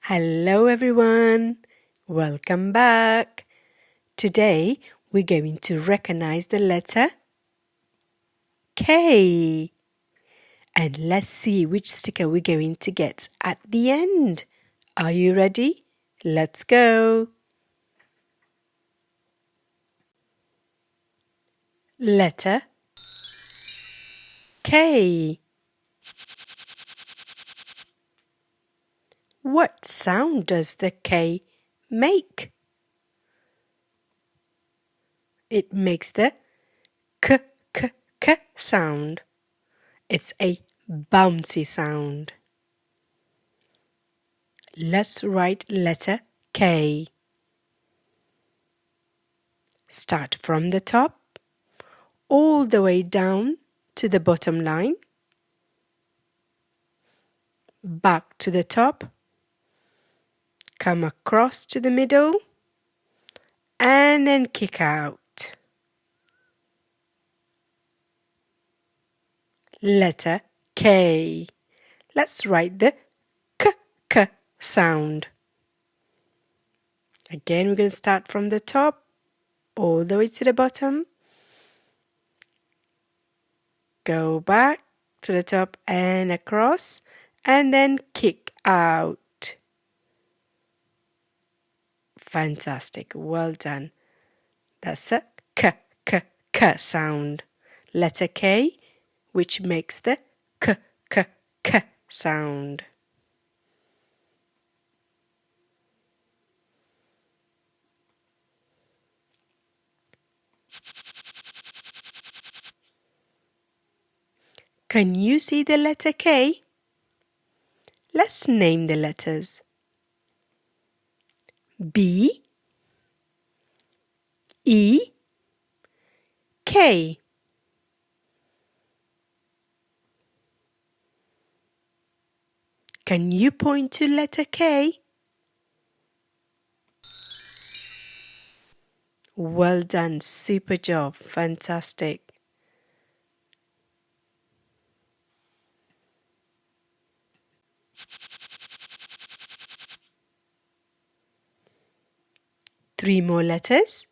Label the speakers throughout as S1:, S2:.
S1: Hello everyone, welcome back. Today we're going to recognize the letter K. And let's see which sticker we're going to get at the end. Are you ready? Let's go. Letter K. What sound does the K make? It makes the k sound. It's a bouncy sound. Let's write letter K. Start from the top, all the way down to the bottom line, back to the top, come across to the middle, and then kick out. Letter K. Let's write the k sound. Again, we're going to start from the top, all the way to the bottom, go back to the top and across, and then kick out. Fantastic, well done. That's a k sound. Letter K, which makes the k sound. Can you see the letter K? Let's name the letters. B, E, K. Can you point to letter K? Well done, super job, fantastic. Three more letters,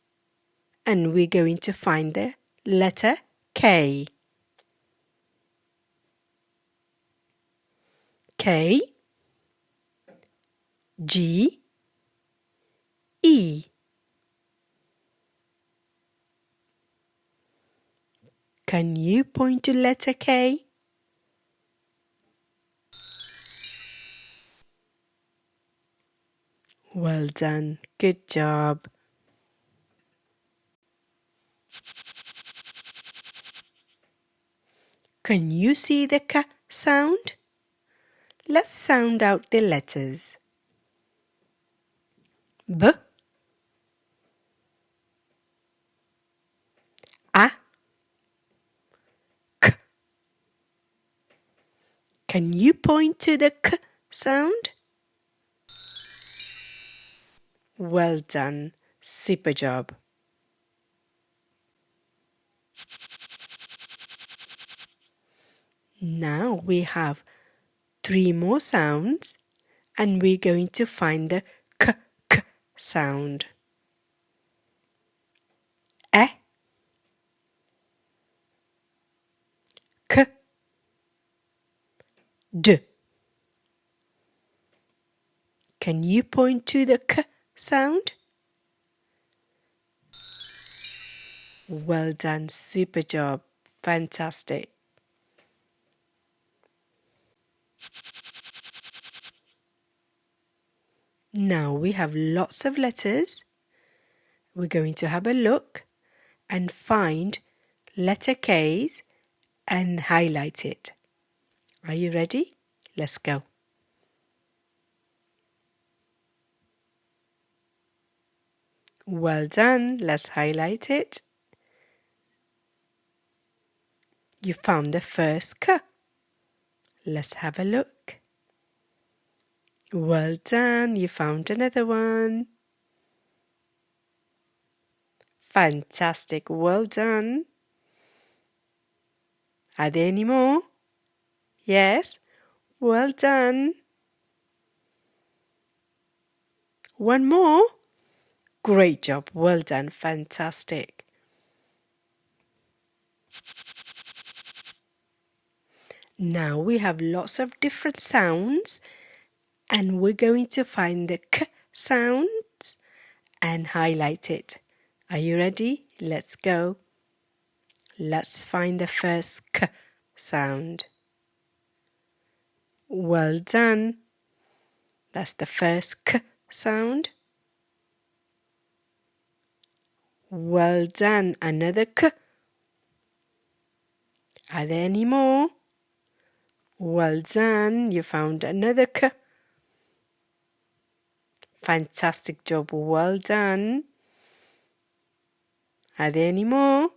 S1: and we're going to find the letter K. K, G, E. Can you point to letter K? Well done, good job. Can you see the K sound? Let's sound out the letters. B, A, K. Can you point to the K sound? Well done, super job. Now we have three more sounds, and we're going to find the k sound. E, k, d. Can you point to the k sound? Well done, super job, fantastic. Now we have lots of letters. We're going to have a look and find letter K's and highlight it. Are you ready? Let's go. Well done. Let's highlight it. You found the first K. Let's have a look. Well done. You found another one. Fantastic. Well done. Are there any more? Yes. Well done. One more. Great job. Well done. Fantastic. Now we have lots of different sounds and we're going to find the k sound and highlight it. Are you ready? Let's go. Let's find the first k sound. Well done. That's the first k sound. Well done. Another k. Are there any more? Well done. You found another k. Fantastic job. Well done. Are there any more?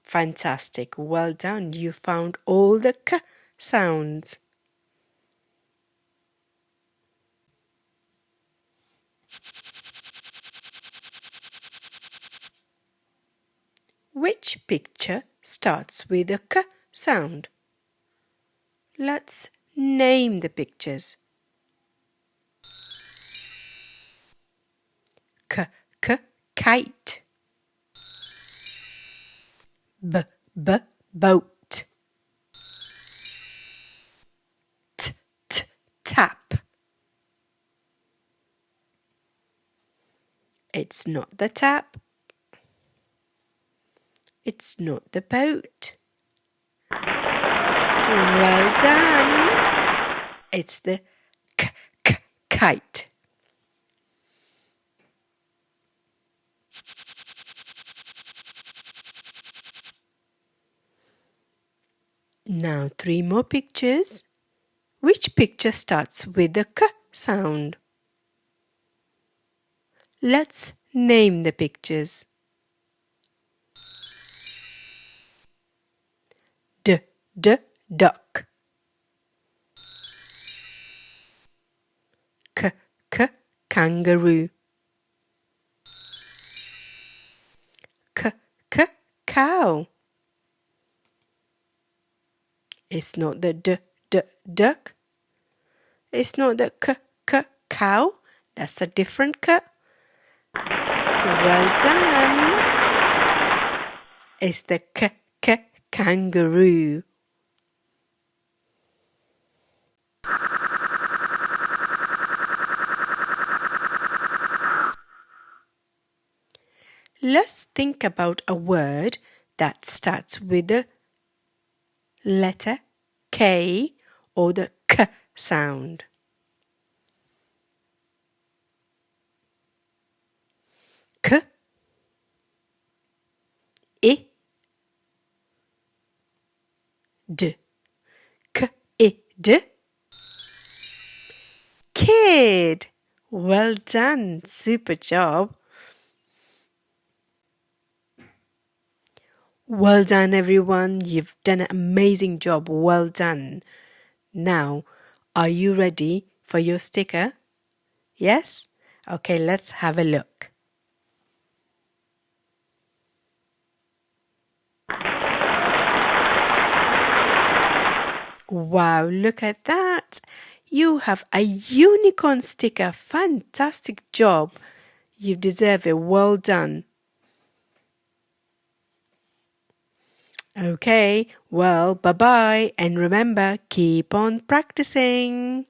S1: Fantastic. Well done. You found all the k sounds. Which picture starts with a k sound? Let's name the pictures. Kite. Boat. Tap. It's not the tap. It's not the boat. Well done. It's the kite. Now 3 more pictures. Which picture starts with the k sound? Let's name the pictures. Duck. Kangaroo. Cow. It's not the duck. It's not the cow. That's a different k. Well done. It's the kangaroo. Let's think about a word that starts with the letter K or the k sound. K, I, d. Kid. Kid. Well done. Super job. Well done, everyone. You've done an amazing job. Well done. Now, are you ready for your sticker? Yes? Okay, let's have a look. Wow, look at that. You have a unicorn sticker. Fantastic job. You deserve it. Well done. Okay, well, bye-bye. And remember, keep on practicing.